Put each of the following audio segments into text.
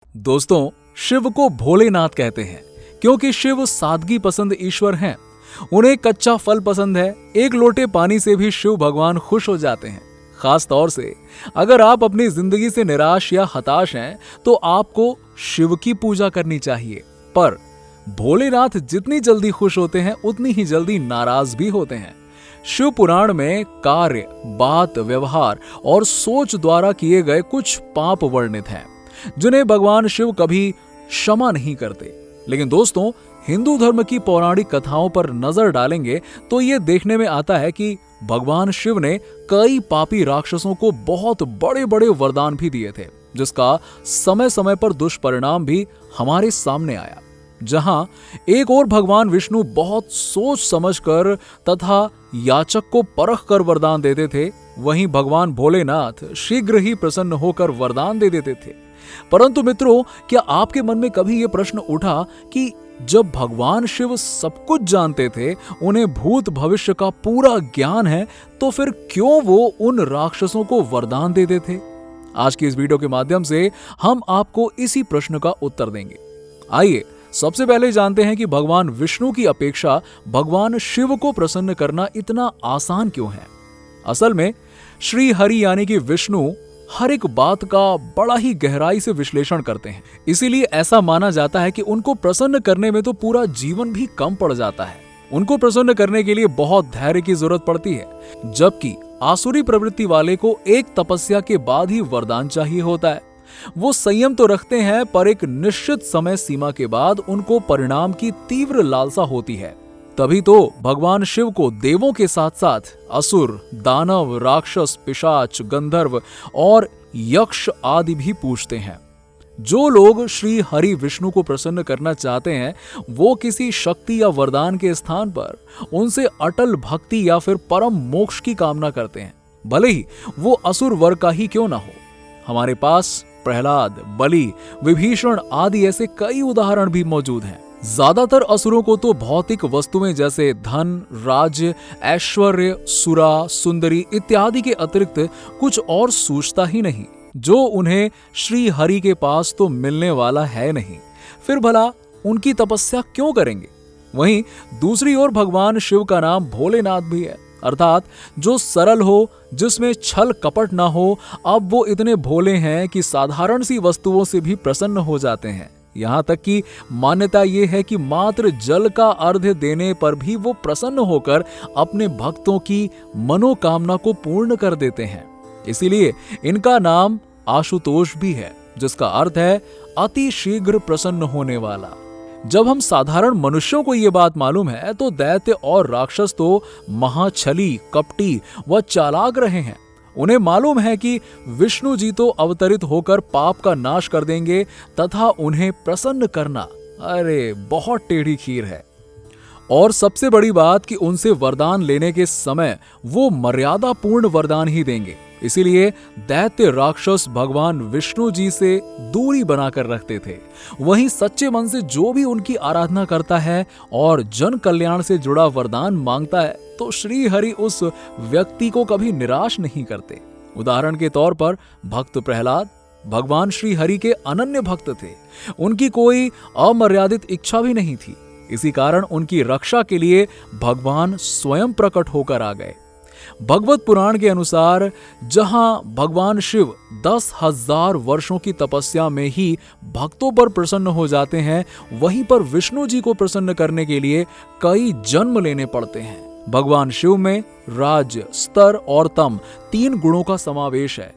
दोस्तों, शिव को भोलेनाथ कहते हैं क्योंकि शिव सादगी पसंद ईश्वर हैं। उन्हें कच्चा फल पसंद है। एक लोटे पानी से भी शिव भगवान खुश हो जाते हैं। खास तौर से अगर आप अपनी जिंदगी से निराश या हताश हैं तो आपको शिव की पूजा करनी चाहिए। पर भोलेनाथ जितनी जल्दी खुश होते हैं उतनी ही जल्दी नाराज भी होते हैं। शिव पुराण में कार्य, बात, व्यवहार और सोच द्वारा किए गए कुछ पाप वर्णित हैं जिन्हें भगवान शिव कभी क्षमा नहीं करते। लेकिन दोस्तों, हिंदू धर्म की पौराणिक कथाओं पर नजर डालेंगे तो ये देखने में आता है कि भगवान शिव ने कई पापी राक्षसों को बहुत बड़े बड़े वरदान भी दिए थे, जिसका समय समय पर दुष्परिणाम भी हमारे सामने आया। जहां एक और भगवान विष्णु बहुत सोच समझकर तथा याचक को परख कर वरदान देते थे, वहीं भगवान भोलेनाथ शीघ्र ही प्रसन्न होकर वरदान दे देते थे। परंतु मित्रों, क्या आपके मन में कभी यह प्रश्न उठा कि जब भगवान शिव सब कुछ जानते थे, उन्हें भूत भविष्य का पूरा ज्ञान है, तो फिर क्यों वो उन राक्षसों को वरदान देते थे? आज की इस वीडियो के माध्यम से हम आपको इसी प्रश्न का उत्तर देंगे। आइए सबसे पहले जानते हैं कि भगवान विष्णु की अपेक्षा भगवान शिव को प्रसन्न करना इतना आसान क्यों है। असल में श्री हरि यानी कि विष्णु हर एक बात का बड़ा ही गहराई से विश्लेषण करते हैं। इसीलिए ऐसा माना जाता है कि उनको प्रसन्न करने में तो पूरा जीवन भी कम पड़ जाता है। उनको प्रसन्न करने के लिए बहुत धैर्य की जरूरत पड़ती है, जबकि आसुरी प्रवृत्ति वाले को एक तपस्या के बाद ही वरदान चाहिए होता है। वो संयम तो रखते हैं, पर एक निश्चित समय सीमा के बाद उनको परिणाम की तीव्र लालसा होती है। तभी तो भगवान शिव को देवों के साथ साथ असुर, दानव, राक्षस, पिशाच, गंधर्व और यक्ष आदि भी पूजते हैं। जो लोग श्री हरि विष्णु को प्रसन्न करना चाहते हैं, वो किसी शक्ति या वरदान के स्थान पर उनसे अटल भक्ति या फिर परम मोक्ष की कामना करते हैं, भले ही वो असुर वर्ग का ही क्यों ना हो। हमारे पास प्रहलाद, बलि, विभीषण आदि ऐसे कई उदाहरण भी मौजूद हैं। ज्यादातर असुरों को तो भौतिक वस्तुएं जैसे धन, राज्य, ऐश्वर्य, सुरा, सुंदरी इत्यादि के अतिरिक्त कुछ और सूझता ही नहीं, जो उन्हें श्री हरि के पास तो मिलने वाला है नहीं। फिर भला उनकी तपस्या क्यों करेंगे? वहीं दूसरी ओर भगवान शिव का नाम भोलेनाथ भी है, अर्थात जो सरल हो, जिसमें छल कपट ना हो। अब वो इतने भोले हैं कि साधारण सी वस्तुओं से भी प्रसन्न हो जाते हैं। यहाँ तक कि मान्यता ये है कि मात्र जल का अर्घ्य देने पर भी वो प्रसन्न होकर अपने भक्तों की मनोकामना को पूर्ण कर देते हैं। इसीलिए इनका नाम आशुतोष भी है, जिसका अर्थ है अति शीघ्र प्रसन्न होने वाला। जब हम साधारण मनुष्यों को ये बात मालूम है, तो दैत्य और राक्षस तो महाछली, कपटी व चालाक रहे हैं। उन्हें मालूम है कि विष्णु जी तो अवतरित होकर पाप का नाश कर देंगे तथा उन्हें प्रसन्न करना, अरे बहुत टेढ़ी खीर है। और सबसे बड़ी बात कि उनसे वरदान लेने के समय वो मर्यादा पूर्ण वरदान ही देंगे। इसीलिए दैत्य राक्षस भगवान विष्णु जी से दूरी बनाकर रखते थे। वहीं सच्चे मन से जो भी उनकी आराधना करता है और जन कल्याण से जुड़ा वरदान मांगता है, तो श्री हरि उस व्यक्ति को कभी निराश नहीं करते। उदाहरण के तौर पर भक्त प्रहलाद भगवान श्री हरि के अनन्य भक्त थे। उनकी कोई अमर्यादित इच्छा भी नहीं थी। इसी कारण उनकी रक्षा के लिए भगवान स्वयं प्रकट होकर आ गए। भगवत पुराण के अनुसार जहां भगवान शिव 10,000 वर्षों की तपस्या में ही भक्तों पर प्रसन्न हो जाते हैं, वहीं पर विष्णु जी को प्रसन्न करने के लिए कई जन्म लेने पड़ते हैं। भगवान शिव में राज्य, स्तर और तम 3 गुणों का समावेश है।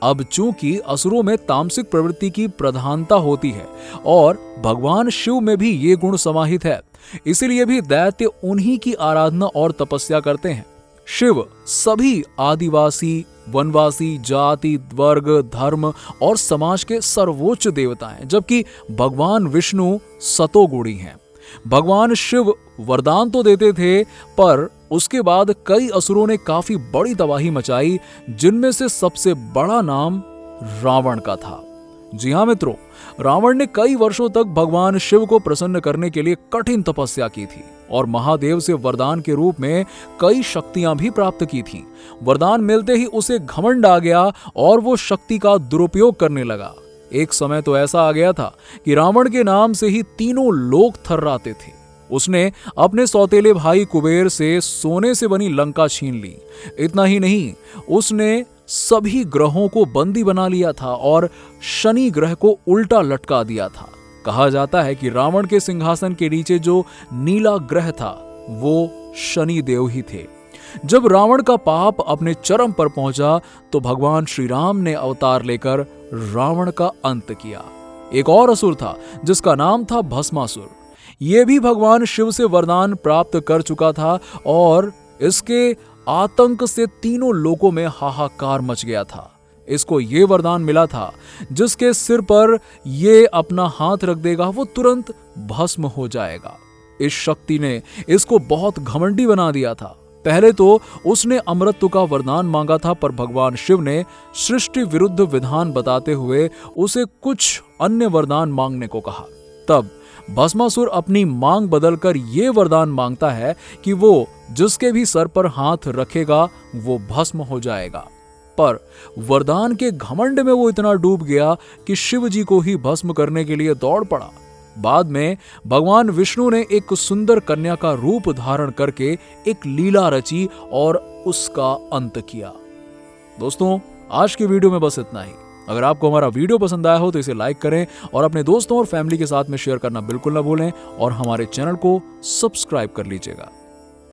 अब चूंकि असुरों में तामसिक प्रवृत्ति की प्रधानता होती है और भगवान शिव में भी ये गुण समाहित है, इसलिए भी दैत्य उन्हीं की आराधना और तपस्या करते हैं। शिव सभी आदिवासी, वनवासी, जाति, वर्ग, धर्म और समाज के सर्वोच्च देवता हैं, जबकि भगवान विष्णु सतोगुणी हैं। भगवान शिव वरदान तो देते थे, पर उसके बाद कई असुरों ने काफी बड़ी तबाही मचाई, जिनमें से सबसे बड़ा नाम रावण का था। जी हाँ मित्रों, रावण ने कई वर्षों तक भगवान शिव को प्रसन्न करने के लिए कठिन तपस्या की थी और महादेव से वरदान के रूप में कई शक्तियां भी प्राप्त की थीं। वरदान मिलते ही उसे घमंड आ गया और वो शक्ति का दुरुपयोग करने लगा। एक समय तो ऐसा आ गया था कि रावण के नाम से ही तीनों लोग थर्राते थे। उसने अपने सौतेले भाई कुबेर से सोने से बनी लंका छीन ली। इतना ही नहीं, उसने सभी ग्रहों को बंदी बना लिया था और शनि ग्रह को उल्टा लटका दिया था। कहा जाता है कि रावण के सिंहासन के नीचे जो नीला ग्रह था वो शनि देव ही थे। जब रावण का पाप अपने चरम पर पहुंचा तो भगवान श्री राम ने अवतार लेकर रावण का अंत किया। एक और असुर था जिसका नाम था भस्मासुर। यह भी भगवान शिव से वरदान प्राप्त कर चुका था और इसके आतंक से तीनों लोगों में हाहाकार मच गया था। इसको ये वरदान मिला था, जिसके सिर पर ये अपना हाथ रख देगा वो तुरंत भस्म हो जाएगा। इस शक्ति ने इसको बहुत घमंडी बना दिया था। पहले तो उसने अमरत्व का वरदान मांगा था, पर भगवान शिव ने सृष्टि विरुद्ध विधान बताते हुए उसे कुछ अन्य वरदान मांगने को कहा। तब भस्मासुर अपनी मांग बदलकर ये वरदान मांगता है कि वो जिसके भी सर पर हाथ रखेगा वो भस्म हो जाएगा। पर वरदान के घमंड में वो इतना डूब गया कि शिव जी को ही भस्म करने के लिए दौड़ पड़ा। बाद में भगवान विष्णु ने एक सुंदर कन्या का रूप धारण करके एक लीला रची और उसका अंत किया। दोस्तों, आज की वीडियो में बस इतना ही। अगर आपको हमारा वीडियो पसंद आया हो तो इसे लाइक करें और अपने दोस्तों और फैमिली के साथ में शेयर करना बिल्कुल ना भूलें और हमारे चैनल को सब्सक्राइब कर लीजिएगा।